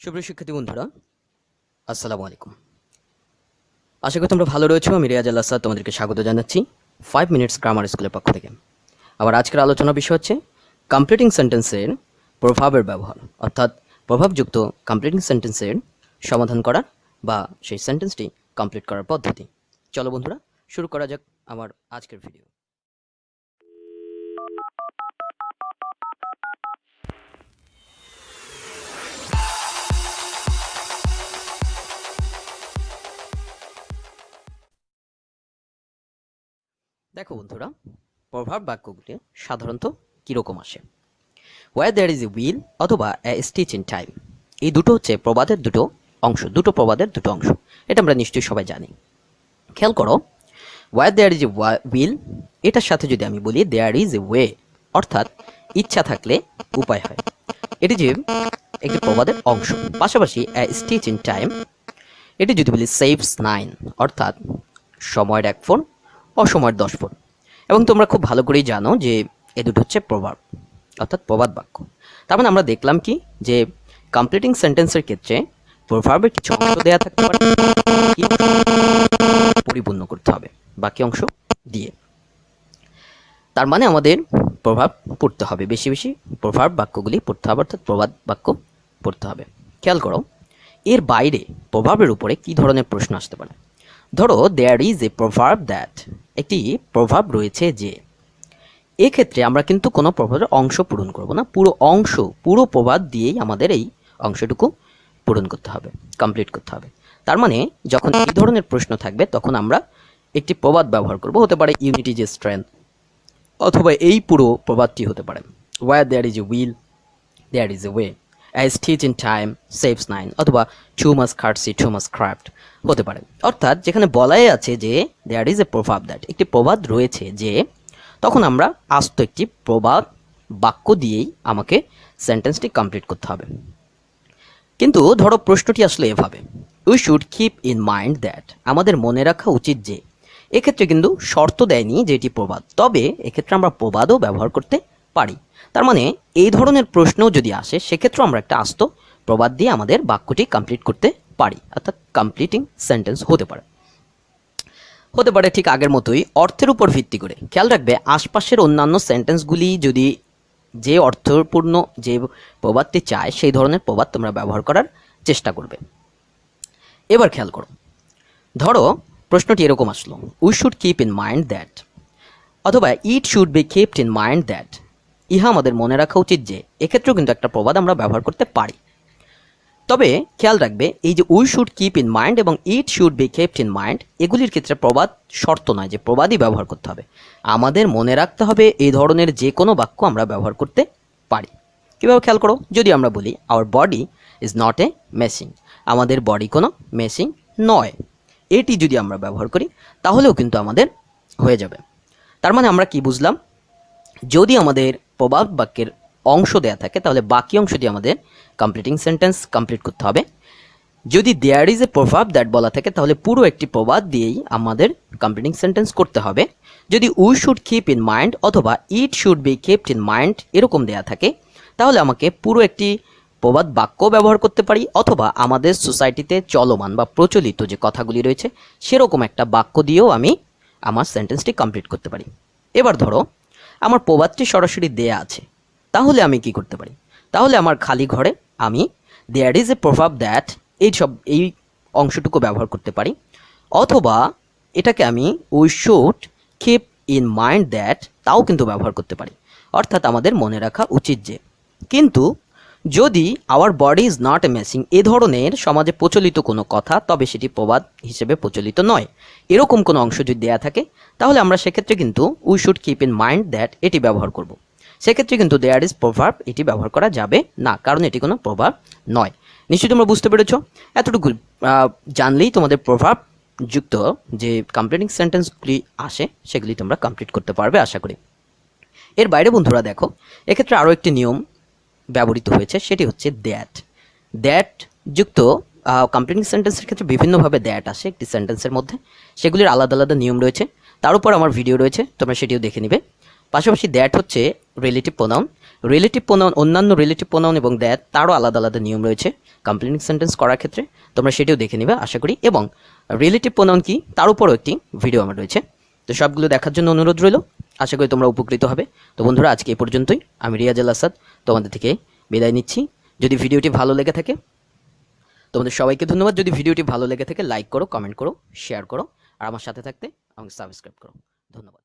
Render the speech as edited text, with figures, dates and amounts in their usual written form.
সুপ্রিয় শিক্ষার্থী বন্ধুরা, আসসালামু আলাইকুম। আশা করি তোমরা ভালো রয়েছো। আমি রিয়াজ আসাদ তোমাদেরকে স্বাগত জানাচ্ছি 5 মিনিটস গ্রামার স্কুলের পক্ষ থেকে। আবার আজকের আলোচনার বিষয় হচ্ছে কমপ্লিটিং সেন্টেন্সের প্রভাবের ব্যবহার, অর্থাৎ প্রভাবযুক্ত কমপ্লিটিং সেন্টেন্সের সমাধান করার বা সেই সেন্টেন্সটি কমপ্লিট করার পদ্ধতি। চলো বন্ধুরা, শুরু করা যাক আমার আজকের ভিডিও। দেখো বন্ধুরা, প্রভাব বাক্যগুলি সাধারণত কীরকম আসে? Where there is a will অথবা এ স্টিচ ইন টাইম, এই দুটো হচ্ছে প্রবাদের দুটো অংশ, প্রবাদের দুটো অংশ। এটা আমরা নিশ্চয়ই সবাই জানি। খেয়াল করো, where there is a will, এটার সাথে যদি আমি বলি দেয়ার ইজ এ ওয়ে, অর্থাৎ ইচ্ছা থাকলে উপায় হয়। এটি যে একটি প্রবাদের অংশ। পাশাপাশি এ স্টিচ ইন টাইম, এটি যদি বলি সেভস 9, অর্থাৎ সময়ের 1 ফোন অসময়ের 10 ফোন। এবং তোমরা খুব ভালো করেই জানো যে এ দুটো হচ্ছে প্রভাব, অর্থাৎ প্রবাদ বাক্য। তার মানে আমরা দেখলাম কি, যে কমপ্লিটিং সেন্টেন্সের ক্ষেত্রে প্রভাবের কিছু অংশ দেওয়া থাকতে পারে, বাকি অংশ পরিপূর্ণ করতে হবে বাকি অংশ দিয়ে। তার মানে আমাদের প্রভাব পড়তে হবে, বেশি বেশি প্রভাব বাক্যগুলি পড়তে হবে, অর্থাৎ প্রবাদ বাক্য পড়তে হবে। খেয়াল করো, এর বাইরে প্রভাবের উপরে কি ধরনের প্রশ্ন আসতে পারে? ধরো, দেয়ার ইজ এ প্রভাব দ্যাট, একটি প্রভাব রয়েছে যে। এক্ষেত্রে আমরা কিন্তু কোনো প্রভাবের অংশ পূরণ করব না, পুরো প্রবাদ দিয়েই আমাদের এই অংশটুকু পূরণ করতে হবে, কমপ্লিট করতে হবে। তার মানে যখন এই ধরনের প্রশ্ন থাকবে তখন আমরা একটি প্রবাদ ব্যবহার করব। হতে পারে ইউনিটি ইজ স্ট্রেংথ, অথবা এই পুরো প্রবাদটি হতে পারে where there is a will there is a way, a stitch in time saves 9, অথবা too much courtesy too much craft হতে পারে। অর্থাৎ যেখানে বলাই আছে যে দেয়ার ইজ এ প্রভাব দ্যাট, একটি প্রবাদ রয়েছে যে, তখন আমরা আস্ত একটি প্রবাদ বাক্য দিয়েই আমাকে সেন্টেন্সটি কমপ্লিট করতে হবে। কিন্তু ধরো প্রশ্নটি আসলে এভাবে, we should keep in mind that, আমাদের মনে রাখা উচিত যে। এক্ষেত্রে কিন্তু শর্ত দেয়নি যে এটি প্রবাদ, তবে এক্ষেত্রে আমরা প্রবাদও ব্যবহার করতে পারি। তার মানে এই ধরনের প্রশ্ন যদি আসে সেক্ষেত্রে আমরা একটা আস্ত প্রবাদ দিয়ে আমাদের বাক্যটি কমপ্লিট করতে পারি, অর্থাৎ কমপ্লিটিং সেন্টেন্স হতে পারে ঠিক আগের মতোই অর্থের উপর ভিত্তি করে। খেয়াল রাখবে, আশপাশের অন্যান্য সেন্টেন্সগুলি যদি যে অর্থপূর্ণ যে প্রবাদটি চায় সেই ধরনের প্রবাদ তোমরা ব্যবহার করার চেষ্টা করবে। এবার খেয়াল করো, ধরো প্রশ্নটি এরকম আসলো, we should keep in mind that, অথবা it should be keeped in mind that, ইহা আমাদের মনে রাখা উচিত যে। এক্ষেত্রেও কিন্তু একটা প্রবাদ আমরা ব্যবহার করতে পারি। তবে খেয়াল রাখবে, এই যে we should keep in mind এবং it should be kept in mind, এগুলির ক্ষেত্রে প্রবাদ শর্ত নয় যে প্রবাদই ব্যবহার করতে হবে। আমাদের মনে রাখতে হবে এই ধরনের যে কোনো বাক্য আমরা ব্যবহার করতে পারি। কীভাবে? খেয়াল করো, যদি আমরা বলি hour body is not a machine, আমাদের বডি কোনো মেশিন নয়, এটি যদি আমরা ব্যবহার করি তাহলেও কিন্তু আমাদের হয়ে যাবে। তার মানে আমরা কি বুঝলাম? যদি আমাদের প্রবাদ বাক্যের অংশ দেয়া থাকে তাহলে বাকি অংশটি আমাদের কমপ্লিটিং সেন্টেন্স কমপ্লিট করতে হবে। যদি দেয়ার ইজ এ প্রভাব দ্যাট বলা থাকে তাহলে পুরো একটি প্রবাদ দিয়েই আমাদের কমপ্লিটিং সেন্টেন্স করতে হবে। যদি we should keep in mind অথবা it should be kept in mind এরকম দেয়া থাকে তাহলে আমাকে পুরো একটি প্রবাদ বাক্য ব্যবহার করতে পারি, অথবা আমাদের সোসাইটিতে চলমান বা প্রচলিত যে কথাগুলি রয়েছে সেরকম একটা বাক্য দিয়েও আমি আমার সেন্টেন্সটি কমপ্লিট করতে পারি। এবার ধরো আমার প্রবাদটি সরাসরি দেয়া আছে, তাহলে আমি কি করতে পারি? তাহলে আমার খালি ঘরে আমি দেয়ার ইজ এ প্রভাব দ্যাট এই অংশটুকু ব্যবহার করতে পারি, অথবা এটাকে আমি we should keep in mind that তাও কিন্তু ব্যবহার করতে পারি, অর্থাৎ আমাদের মনে রাখা উচিত যে। কিন্তু যদি our body is not a machine এ ধরনের সমাজে প্রচলিত কোনো কথা, তবে সেটি প্রবাদ হিসেবে প্রচলিত নয়, এরকম কোনো অংশ যদি দেয়া থাকে তাহলে আমরা সেক্ষেত্রে কিন্তু we should keep in mind that এটি ব্যবহার করব। সেক্ষেত্রে কিন্তু দেয়ার ইজ প্রভাব এটি ব্যবহার করা যাবে না, কারণ এটি কোনো প্রভাব নয়। নিশ্চয়ই তোমরা বুঝতে পেরেছ। এতটুকু জানলেই তোমাদের প্রভাব যুক্ত যে কমপ্লিটিং সেন্টেন্সগুলি আসে সেগুলি তোমরা কমপ্লিট করতে পারবে আশা করি। এর বাইরে বন্ধুরা দেখো, এক্ষেত্রে আরও একটি নিয়ম ব্যবহৃত হয়েছে, সেটি হচ্ছে দ্যাট যুক্ত কমপ্লিটিং সেন্টেন্সের ক্ষেত্রে বিভিন্নভাবে দ্যাট আসে একটি সেন্টেন্সের মধ্যে, সেগুলির আলাদা আলাদা নিয়ম রয়েছে। তার উপর আমার ভিডিও রয়েছে, তোমরা সেটিও দেখে নিবে। পাশাপাশি দ্যাট হচ্ছে রিলেটিভ প্রোনাউন, রিলেটিভ প্রোনাউন, অন্যান্য রিলেটিভ প্রোনাউন এবং দ্যাট তারও আলাদা আলাদা নিয়ম রয়েছে কমপ্লিটিং সেন্টেন্স করার ক্ষেত্রে, তোমরা সেটিও দেখে নেবে আশা করি। এবং রিলেটিভ প্রোনাউন কি তার উপরও একটি ভিডিও আমার রয়েছে, তো সবগুলো দেখার জন্য অনুরোধ রইল। আশা করি তোমরা উপকৃত হবে। তো বন্ধুরা, আজকে এই পর্যন্তই। আমি রিয়াজ আসাদ তোমাদের থেকে বিদায় নিচ্ছি। যদি ভিডিওটি ভালো লেগে থাকে, তোমাদের সবাইকে ধন্যবাদ। যদি ভিডিওটি ভালো লেগে থাকে লাইক করো, কমেন্ট করো, শেয়ার করো, আর আমার সাথে থাকতে আমাকে সাবস্ক্রাইব করো। ধন্যবাদ।